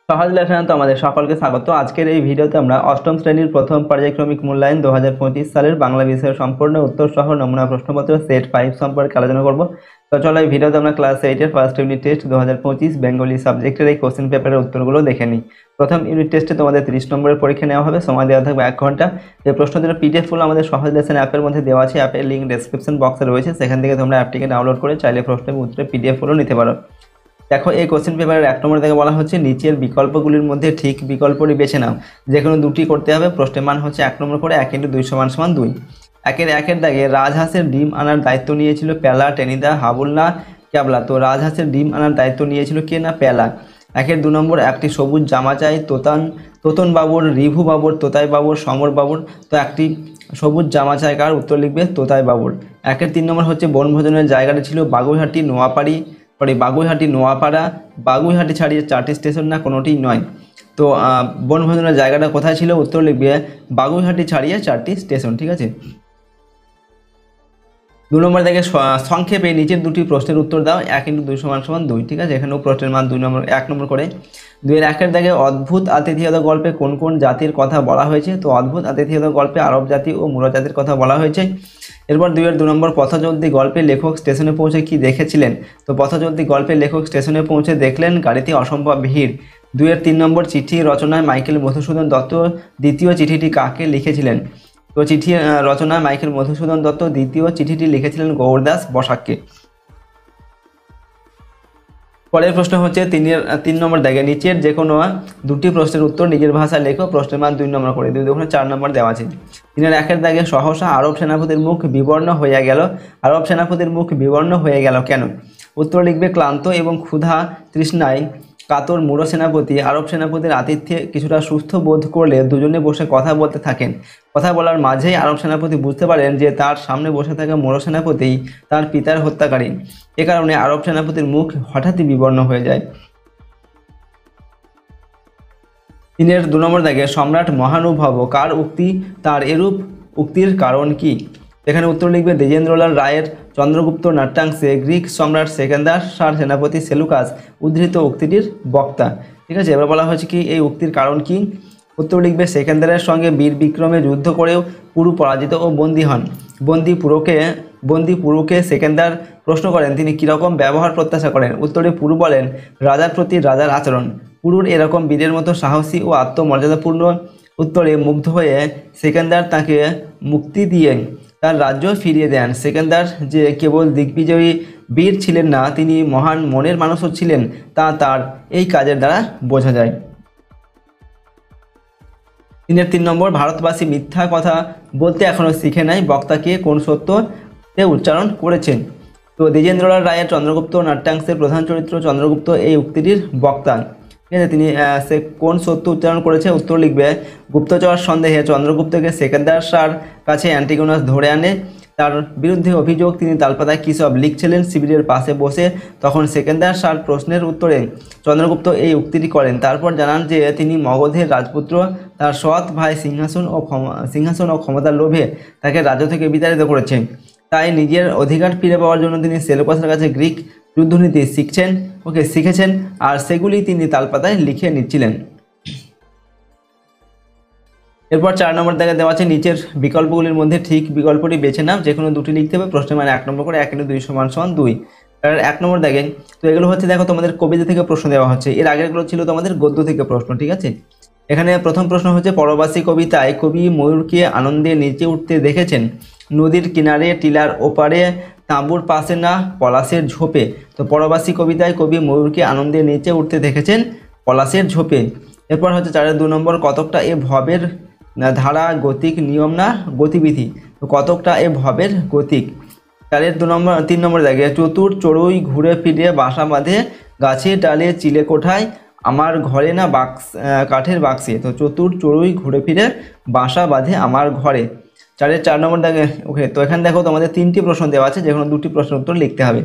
সহজ লেখায় তো আমাদের সকলকে স্বাগত। আজকের এই ভিডিওতে আমরা অষ্টম শ্রেণীর প্রথম পর্যায়ক্রমিক মূল্যায়ন 2025 সালের বাংলা বিষয়ের সম্পূর্ণ উত্তর সহ নমুনা প্রশ্নপত্র সেট 5 সম্পর্কে আলোচনা করব। তো চলো এই ভিডিওতে আমরা ক্লাস 8 এর ফার্স্ট ইউনিট টেস্ট 2025 বেঙ্গলি সাবজেক্টের এই কোশ্চেন পেপারের উত্তরগুলো দেখে নিই। প্রথম ইউনিট টেস্টে তোমাদের 30 নম্বরের পরীক্ষা নেওয়া হবে, সময় দেওয়া থাকবে 1 ঘন্টা। এই প্রশ্নগুলো পিডিএফ গুলো আমাদের সহজ লেসন অ্যাপের মধ্যে দেওয়া আছে, অ্যাপের লিংক ডেসক্রিপশন বক্সে রয়েছে, সেখান থেকে তোমরা অ্যাপটিকে ডাউনলোড করে চাইলে প্রশ্নের উত্তরে পিডিএফ গুলো নিতে পারো। দেখো এই কোশ্চেন পেপারের 1 নম্বর থেকে বলা হচ্ছে নিচের বিকল্পগুলির মধ্যে ঠিক বিকল্পটি বেছে নাও। যে কোনো দুটি করতে হবে। প্রশ্নের মান হচ্ছে 1 নম্বর করে 1 × 2 = 2। একের দাগে রাজহাঁসের ডিম আনার দায়িত্ব নিয়েছিল পেলা, টেনিদা, হাবুল না ক্যাবলা। তো রাজহাঁসের ডিম আনার দায়িত্ব নিয়েছিল কে না পেলা। 2 নম্বর একটি সবুজ জামা চাই তোতন বাবুর, রিভু বাবুর, তোতাই বাবুর, সমর বাবুর। তো একটি সবুজ জামা চাই কার, উত্তর লিখবে তোতাই বাবুর। 3 নম্বর হচ্ছে বনভোজনের জায়গাটি ছিল বাগুইহাটি, নোয়াপাড়া। বাগুইহাটি ছাড়িয়ে 4টি স্টেশন না কোনোটি নয়। তো বনভোজনের জায়গাটা কোথায় ছিল, উত্তর লিখবে বাগুইহাটি ছাড়িয়ে 4টি স্টেশন। ঠিক আছে। 2 নম্বর থেকে সংক্ষেপে নিচের দুটি প্রশ্নের উত্তর দাও। 1 × 2 = 2। ঠিক আছে, এখানেও প্রশ্নের মান 1 নম্বর করে। 2-1 দাগে অদ্ভুত আতিথেয়তা গল্পে কোন কোন জাতির কথা বলা হয়েছে। তো অদ্ভুত আতিথেয়তা গল্পে আরব জাতি ও মুরা জাতির কথা বলা হয়েছে। এরপর 2 নম্বর পথচলতি গল্পে লেখক স্টেশনে পৌঁছে কি দেখেছিলেন। তো পথচলতি গল্পে লেখক স্টেশনে পৌঁছে দেখলেন গাড়িতে অসম্ভব ভিড়। 3 নম্বর চিঠি রচনায় মাইকেল মধুসূদন দত্ত দ্বিতীয় চিঠিটি কাকে লিখেছিলেন। তো চিঠি রচনায় মাইকেল মধুসূদন দত্ত দ্বিতীয় চিঠিটি লিখেছিলেন গৌরদাস বসাককে। পরের প্রশ্ন হচ্ছে 3 নম্বর দাগে নিচের যে কোনো দুটি প্রশ্নের উত্তর নিজের ভাষায় লেখো। প্রশ্নের মান 2 নম্বর করে। 2 × 4 নম্বর দেওয়া আছে। 3-1 দাগে সহসা আরব সেনাপতির মুখ বিবর্ণ হয়ে গেল। আরব সেনাপতির মুখ বিবর্ণ হয়ে গেল কেন। উত্তর লিখবে ক্লান্ত এবং ক্ষুধা তৃষ্ণায় কাতর মুরো সেনাপতি আরব সেনাপতির আতিথ্যে কিছুটা সুস্থ বোধ করলে দুজনে বসে কথা বলতে থাকেন। কথা বলার মাঝেই আরব সেনাপতি বুঝতে পারেন যে তার সামনে বসে থাকা মুরো সেনাপতি তার পিতার হত্যাকারী। এ কারণে আরব সেনাপতির মুখ হঠাৎই বিবর্ণ হয়ে যায়। 2 নম্বর দাগে সম্রাট মহানুভব কার উক্তি, তার এরূপ উক্তির কারণ কি। এখানে উত্তর লিখবে দ্বিজেন্দ্রলাল রায়ের চন্দ্রগুপ্ত নাট্যাংশে গ্রিক সম্রাট সেকেন্দার সার সেনাপতি সেলুকাস উদ্ধৃত উক্তিটির বক্তা। ঠিক আছে, এবার বলা হয়েছে কি এই উক্তির কারণ কি। উত্তর লিখবে সেকেন্দারের সঙ্গে বীর বিক্রমে যুদ্ধ করেও পুরু পরাজিত ও বন্দী হন। বন্দী পুরুকে সেকেন্দার প্রশ্ন করেন তিনি কীরকম ব্যবহার প্রত্যাশা করেন। উত্তরে পুরু বলেন রাজার প্রতি রাজার আচরণ। পুরুর এরকম বীরের মতো সাহসী ও আত্মমর্যাদাপূর্ণ উত্তরে মুগ্ধ হয়ে সেকেন্দার তাকে মুক্তি দিয়ে তার রাজ্য ফিরিয়ে দেন। সেকেন্দার যে কেবল দিগ্বিজয়ী বীর ছিলেন না, তিনি মহান মনের মানুষও ছিলেন, তা তার এই কাজের দ্বারা বোঝা যায়। 3 নম্বর ভারতবাসী মিথ্যা কথা বলতে এখনও শিখে নাই, বক্তাকে কোন সত্যতে উচ্চারণ করেছেন। তো দ্বিজেন্দ্রলাল রায়ের চন্দ্রগুপ্ত নাট্যাংশের প্রধান চরিত্র চন্দ্রগুপ্ত এই উক্তিটির বক্তা। ঠিক আছে, তিনি সে কোন সত্য উচ্চারণ করেছে। উত্তর লিখবে গুপ্তচর সন্দেহে চন্দ্রগুপ্তকে সেকেন্দার সার কাছে অ্যান্টিগোনাস ধরে আনে। তার বিরুদ্ধে অভিযোগ তিনি তালপাতায় কী সব লিখছিলেন শিবিরের পাশে বসে। তখন সেকেন্দার সার প্রশ্নের উত্তরে চন্দ্রগুপ্ত এই উক্তিটি করেন। তারপর জানান যে তিনি মগধের রাজপুত্র, তার সৎ ভাই সিংহাসন ও ক্ষমতার লোভে তাকে রাজ্য থেকে বিতাড়িত করেছেন। তাই নিজের অধিকার ফিরে পাওয়ার জন্য তিনি সেলুকাসের কাছে গ্রিক যুদ্ধনীতি শিখেছেন আর সেগুলি তিনি তালপাতায় লিখে নিচ্ছিলেন। এরপর 4 নম্বর দাগে দেওয়া আছে নিচের বিকল্পগুলির মধ্যে ঠিক বিকল্পটি বেছে নাও। যে কোনো দুটি লিখতে হবে। প্রশ্নের মান 1 নম্বর করে। 1 × 2 = 2। আর 1 নম্বর দাগে তো এগুলো হচ্ছে দেখো তোমাদের কবিতা থেকে প্রশ্ন দেওয়া হচ্ছে। এর আগেরগুলো ছিল তোমাদের গদ্য থেকে প্রশ্ন। ঠিক আছে, এখানে প্রথম প্রশ্ন হচ্ছে পরবাসী কবিতায় কবি ময়ূরকে আনন্দে নিচে উঠতে দেখেছেন নদীর কিনারে, টিলার ওপারে, তাঁবুর পাশে না পলাশের ঝোপে। তো পরবাসী কবিতায় কবি ময়ূরকে আনন্দে নিচে উঠতে দেখেছেন পলাশের ঝোপে। এরপর হচ্ছে 4 2 নম্বর কতকটা এ ভবের ধারা গতিক নিয়ম না গতিবিধি। তো কতকটা এ ভবের গতিক। 3 নম্বর দাগে চতুর চড়ুই ঘুরে ফিরে বাসা বাঁধে গাছে ডালে চিলে কোঠায় আমার ঘরে না কাঠের বাক্সে। তো চতুর চড়ুই ঘুরে ফিরে বাসা বাঁধে আমার ঘরে। 4 নম্বর দাগে ওকে। তো এখানে দেখো তোমাদের 3টি প্রশ্ন দেওয়া আছে, যে কোনো দুটি প্রশ্নের উত্তর লিখতে হবে।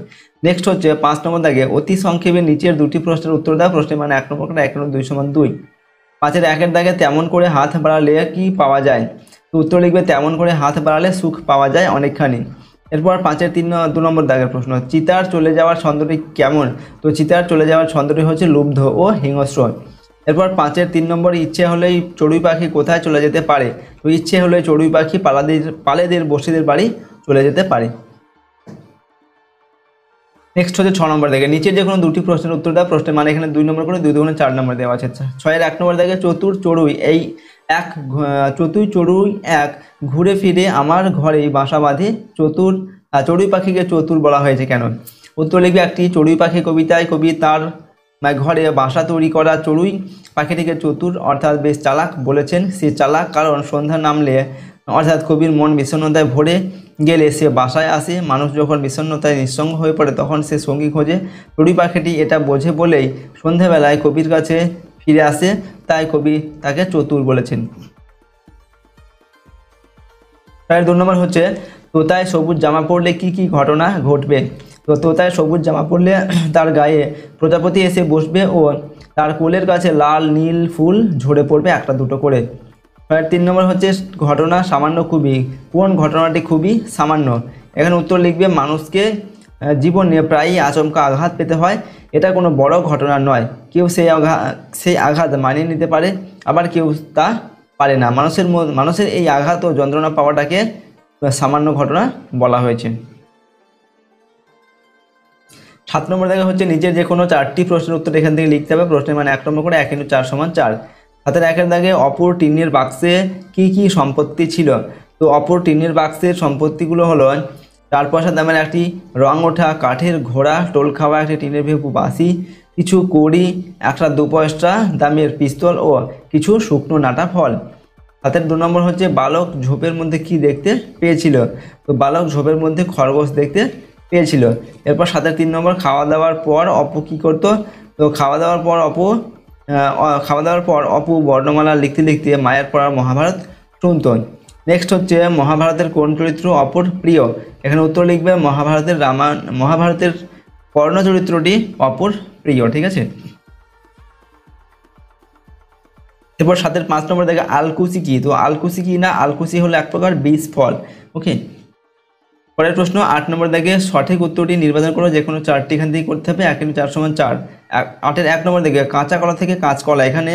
নেক্সট হচ্ছে 5 নম্বর দাগে অতি সংক্ষেপে নিচের দুটি প্রশ্নের উত্তর দাও। প্রশ্নের মানে 1 নম্বর করে। 1 × 2 = 2। 5-1 দাগে তেমন করে হাত বাড়ালে কি পাওয়া যায়। তো উত্তর লিখবে তেমন করে হাত বাড়ালে সুখ পাওয়া যায় অনেকখানি। এরপর 5-2 নম্বর দাগের প্রশ্ন চিতার চলে যাওয়ার ছন্দটি কেমন। তো চিতার চলে যাওয়ার ছন্দটি হচ্ছে লুব্ধ ও হিংস্র। এরপর 5-এর 3 নম্বর, ইচ্ছে হলেই চড়ুই পাখি কোথায় চলে যেতে পারে? তো ইচ্ছে হলে চড়ুই পাখি পালেদের বসিদের বাড়ি চলে যেতে পারে। নেক্সট হচ্ছে 6 নম্বর দেখে নিচের যে কোনো দুটি প্রশ্নের উত্তর দেওয়া। প্রশ্নের মানে এখানে 2 নম্বর করে 2 দুগুণে 4 নম্বর দেওয়া আছে। 6-এর 1 নম্বর দেখে চতুর চড়ুই এক ঘুরে ফিরে আমার ঘরেই বাসা বাঁধে। চড়ুই পাখিকে চতুর বলা হয়েছে কেন? উত্তর লিখবে, একটি চড়ুই পাখি কবিতায় কবি তার ঘরে বাসা তৈরি করা চড়ুই পাখিটিকে চতুর অর্থাৎ বেশ চালাক বলেছেন। সে চালাক কারণ সন্ধ্যা নামলে অর্থাৎ কবির মন বিষণ্ণতায় ভরে গেলে সে বাসায় আসে। মানুষ যখন বিষণ্ণতায় নিঃসঙ্গ হয়ে পড়ে তখন সে সঙ্গী খোঁজে। চড়ুই পাখিটি এটা বোঝে বলেই সন্ধ্যাবেলায় কবির কাছে ফিরে আসে, তাই কবি তাকে চতুর বলেছেন। তার 2 নম্বর হচ্ছে তোতায় সবুজ জামা পরলে কি কি ঘটনা ঘটবে? তো তোতায় সবুজ জামা পরলে তার গায়ে প্রজাপতি এসে বসবে ও তার কোলের কাছে লাল নীল ফুল ঝরে পড়বে একটা দুটো করে। 3 নম্বর হচ্ছে ঘটনা সামান্য খুবই, কোন ঘটনাটি খুবই সামান্য? এখানে উত্তর লিখবে, মানুষকে জীবনে প্রায়ই আচমকা আঘাত পেতে হয়, এটা কোনো বড় ঘটনা নয়। কেউ সেই আঘাত মানিয়ে নিতে পারে, আবার কেউ তা পারে না। মানুষের এই আঘাত ও যন্ত্রণা পাওয়াটাকে সামান্য ঘটনা বলা হয়েছে। 7 নম্বর দেখা হচ্ছে নিচের যে কোনো 4টি প্রশ্নের উত্তর এখান থেকে লিখতে হবে। প্রশ্নের মানে 1 নম্বর করে 1 × 4 = 4। 7-এর 1-এর দাগে অপর টিনের বাক্সে কি কি সম্পত্তি ছিল? তো অপর টিনের বাক্সের সম্পত্তিগুলো হলো 4 পয়সা দামের একটি রং ওঠা কাঠের ঘোড়া, টোল খাওয়া একটি টিনের ভেপু বাঁশি, কিছু কড়ি, একটা 2 পয়সা দামের পিস্তল ও কিছু শুকনো নাটা ফল। 7-এর 2 নম্বর হচ্ছে বালক ঝোপের মধ্যে কি দেখতে পেয়েছিল? তো বালক ঝোপের মধ্যে খরগোশ দেখতে পেয়েছিল। এরপর 7-এর 3 নম্বর, খাওয়া দাওয়ার পর অপু কী করতো? তো খাওয়া দাওয়ার পর অপু বর্ণমালা লিখতে লিখতে মায়ের পড়ার মহাভারত শুনত। নেক্সট হচ্ছে মহাভারতের কোন চরিত্র অপুর প্রিয়? এখানে উত্তর লিখবে, মহাভারতের কর্ণ চরিত্রটি অপুর প্রিয়। ঠিক আছে। এরপর 7-এর 5 নম্বর দেখে আলকুচি কি? তো আলকুচি কি না, আলকুচি হলো এক প্রকার বীজ ফল। ওকে। পরের প্রশ্ন 8 নম্বর দেখে সঠিক উত্তরটি নির্বাচন করো, যে কোনো 4টি এখান থেকে করতে হবে। 1 × 4 = 4। 8-এর 1 নম্বর দেখে কাঁচা কলা থেকে কাঁচকলা, এখানে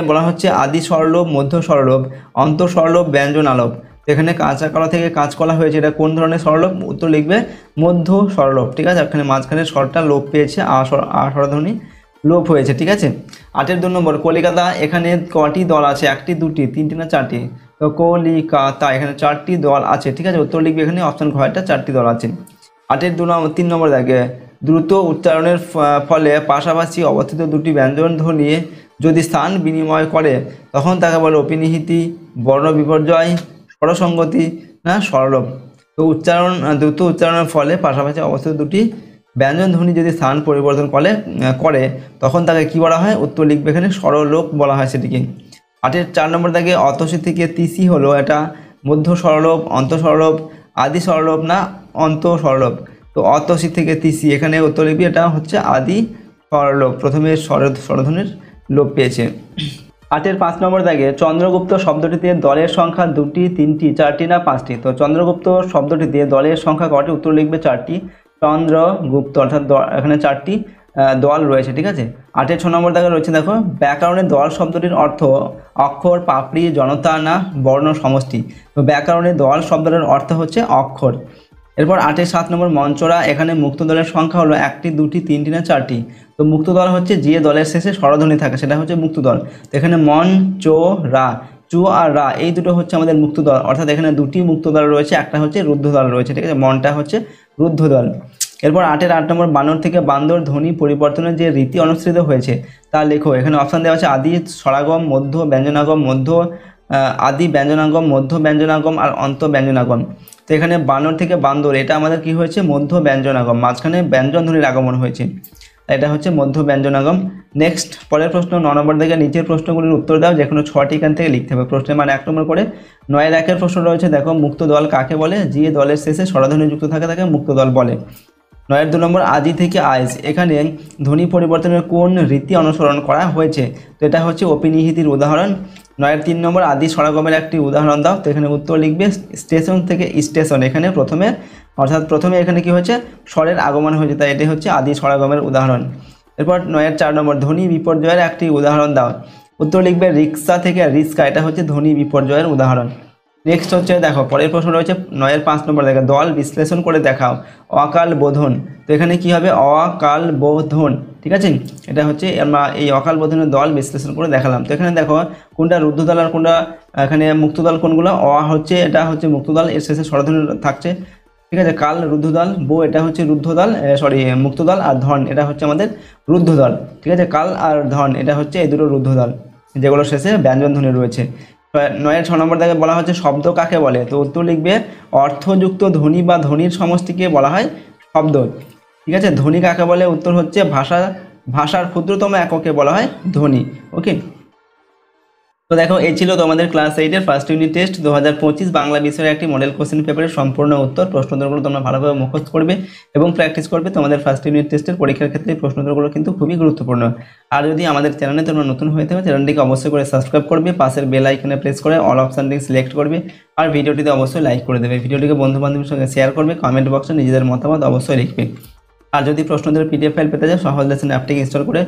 বলা হচ্ছে আদি স্বরলোভ, মধ্য স্বরলোভ, অন্ত স্বরলোভ, ব্যঞ্জন আলোভ। তো এখানে কাঁচা কলা থেকে কাঁচকলা হয়েছে, এটা কোন ধরনের স্বরলোভ? উত্তর লিখবে মধ্য স্বরলোভ। ঠিক আছে, এখানে মাঝখানে স্বরটা লোপ পেয়েছে, স্বরধ্বনি লোপ হয়েছে। ঠিক আছে। 8-এর 2 নম্বর কলিকাতা, এখানে কটি দল আছে? 1টি, 2টি, 3টি না 4টি? তো কলিকাতা এখানে 4টি দল আছে। ঠিক আছে, উত্তর লিখবে এখানে অপশন ঘয়টা 4টি দল আছে। 8-এর 3 নম্বর দেখে দ্রুত উচ্চারণের ফলে পাশাপাশি অবস্থিত দুটি ব্যঞ্জন ধ্বনি যদি স্থান বিনিময় করে তখন তাকে বলে অপিনিহিতি, বর্ণ বিপর্যয়, স্বরসঙ্গতি না স্বরলোপ। তো দ্রুত উচ্চারণের ফলে পাশাপাশি অবস্থিত দুটি ব্যঞ্জন ধ্বনি যদি স্থান পরিবর্তন করে তখন তাকে কি বলা হয়? উত্তর লিখবে এখানে স্বরলোপ বলা হয় সেটিকে। 8-এর 4 নম্বর দেখে অতসী থেকে তিসি হলো এটা মধ্য স্বরলোপ, অন্ত স্বরলোপ, আদি স্বরলোপ না অন্ত স্বরলোপ? তো অতসী থেকে তিসি, এখানে উত্তর লিখবে এটা হচ্ছে আদি স্বরলোপ, প্রথমে স্বরধ্বনির লোপ পেয়েছে। 8-এর 5 নম্বর দেখে চন্দ্রগুপ্ত শব্দটিতে দলের সংখ্যা 2টি, 3টি, 4টি না 5টি? তো চন্দ্রগুপ্ত শব্দটিতে দলের সংখ্যা কটি? উত্তর লিখবে 4টি। চন্দ্রগুপ্ত অর্থাৎ এখানে 4টি দল রয়েছে। ঠিক আছে। 8-এর 6 নম্বর দাগে রয়েছে দেখো ব্যাকরণে দল শব্দটির অর্থ অক্ষর, পাপড়ি, জনতা না বর্ণ সমষ্টি? তো ব্যাকরণে দল শব্দটির অর্থ হচ্ছে অক্ষর। এরপর 8-এর 7 নম্বর মঞ্চরা, এখানে মুক্ত দলের সংখ্যা হলো 1টি, 2টি, 3টি না 4টি? তো মুক্ত দল হচ্ছে যে দলের শেষে স্বরধ্বনি থাকে সেটা হচ্ছে মুক্ত দল। তো এখানে মন, চো, রা, চু আর রা এই দুটো হচ্ছে আমাদের মুক্ত দল, অর্থাৎ এখানে 2টি মুক্ত দল রয়েছে, একটা হচ্ছে রুদ্ধ দল রয়েছে। ঠিক আছে, মনটা হচ্ছে রুদ্ধ দল। এরপর 8-এর 8 নম্বর বানর থেকে বান্দর ধ্বনি পরিবর্তনের যে রীতি অনুসৃত হয়েছে তা লেখো। এখানে অপশান দেওয়া আছে আদি স্বরাগম, মধ্য ব্যঞ্জনাগম, আদি ব্যঞ্জনাগম, মধ্য ব্যঞ্জনাগম আর অন্ত ব্যঞ্জনাগম। তো এখানে বানর থেকে বান্দর এটা আমাদের কি হয়েছে? মধ্য ব্যঞ্জনাগম, মাঝখানে ব্যঞ্জন ধ্বনির আগমন হয়েছে, এটা হচ্ছে মধ্য ব্যঞ্জনাগম। নেক্সট পরের প্রশ্ন 9 নম্বর থেকে নিচের প্রশ্নগুলির উত্তর দাও, যে কোনো 6টি এখান থেকে লিখতে হবে। প্রশ্নের মানে 1 নম্বর করে 9-এর 1-এর প্রশ্ন রয়েছে দেখো মুক্ত দল কাকে বলে? যে দলের শেষে স্বরধ্বনি যুক্ত থাকে তাকে মুক্ত দল বলে। 9-এর 2 নম্বর আদি থেকে আইজ, এখানে ধ্বনি পরিবর্তনের কোন রীতি অনুসরণ করা হয়েছে? তো এটা হচ্ছে অপিনিহিতির উদাহরণ। 9-এর 3 নম্বর আদি স্বরাগমের একটি উদাহরণ দাও। তো এখানে উত্তর লিখবে স্টেশন থেকে স্টেশন, এখানে প্রথমে এখানে কি হয়েছে? স্বরের আগমন হয়েছে, তাই এটি হচ্ছে আদি স্বরাগমের উদাহরণ। এরপর 9-এর 4 নম্বর, ধ্বনি বিপর্যয়ের একটি উদাহরণ দাও। উত্তর লিখবে রিক্সা থেকে রিস্কা, এটা হচ্ছে ধ্বনি বিপর্যয়ের উদাহরণ। নেক্সট হচ্ছে দেখো পরের প্রশ্ন রয়েছে 9-এর 5 নম্বর, দেখো দল বিশ্লেষণ করে দেখাও। অকাল বোধন, তো এখানে কি হবে অকাল বোধন, ঠিক আছে। এটা হচ্ছে আমরা এই অকাল বোধনের দল বিশ্লেষণ করে দেখালাম। তো এখানে দেখো কোনটা রুদ্ধদল আর কোনটা এখানে মুক্তদল কোনগুলো। হচ্ছে এটা হচ্ছে মুক্তদল, এর শেষে স্বরধ্বনি থাকছে, ঠিক আছে। কাল রুদ্ধদল, এটা হচ্ছে রুদ্ধদল, মুক্তদল, আর ধন এটা হচ্ছে আমাদের রুদ্ধদল, ঠিক আছে। কাল আর ধন এটা হচ্ছে এই দুটো রুদ্ধদল, যেগুলো শেষে ব্যঞ্জন ধ্বনি রয়েছে। 9-এর 6 নম্বর থেকে বলা হচ্ছে শব্দ কাকে বলে। তো উত্তর লিখবে অর্থযুক্ত ধ্বনি বা ধ্বনির সমষ্টিকে বলা হয় শব্দ, ঠিক আছে। ধ্বনি কাকে বলে, উত্তর হচ্ছে ভাষার ক্ষুদ্রতম এককে বলা হয় ধ্বনি। ওকে, তো দেখো এই ছিল তোমাদের ক্লাস 8-এর ফার্স্ট ইউনিট টেস্ট 2025 বাংলা বিষয়ের একটি মডেল কোশ্চেন পেপারের সম্পূর্ণ উত্তর। প্রশ্নোত্তরগুলো তোমরা ভালোভাবে মুখস্থ করবে এবং প্র্যাকটিস করবে। তোমাদের ফার্স্ট ইউনিট টেস্টের পরীক্ষার ক্ষেত্রে প্রশ্নোত্তরগুলো কিন্তু খুবই গুরুত্বপূর্ণ। আর যদি আমাদের চ্যানেলে তোমরা নতুন হয়ে থাকো, চ্যানেলটিকে অবশ্যই করে সাবস্ক্রাইব করবে, পাশের বেল আইকনে প্রেস করে অল অপশানটি সিলেক্ট করবে, আর ভিডিওটিতে অবশ্যই লাইক করে দেবে। ভিডিওটিকে বন্ধু বান্ধবের সঙ্গে শেয়ার করবে, কমেন্ট বক্সে নিজেদের মতামত অবশ্যই লিখবে। আর যদি প্রশ্নোত্তরের পিডিএফ ফাইল পেতে চাও, সহজ লেসন অ্যাপটিকে ইনস্টল করবে।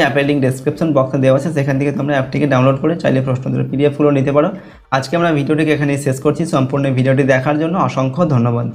অ্যাপের লিঙ্ক ডেসক্রিপশন বক্সে দেওয়া আছে, সেখান থেকে তোমরা অ্যাপটিকে ডাউনলোড করে চাইলে প্রশ্নোত্তরের পিডিএফগুলো নিতে পারো। আজকে আমরা ভিডিওটিকে এখানেই শেষ করছি। সম্পূর্ণ ভিডিওটি দেখার জন্য অসংখ্য ধন্যবাদ।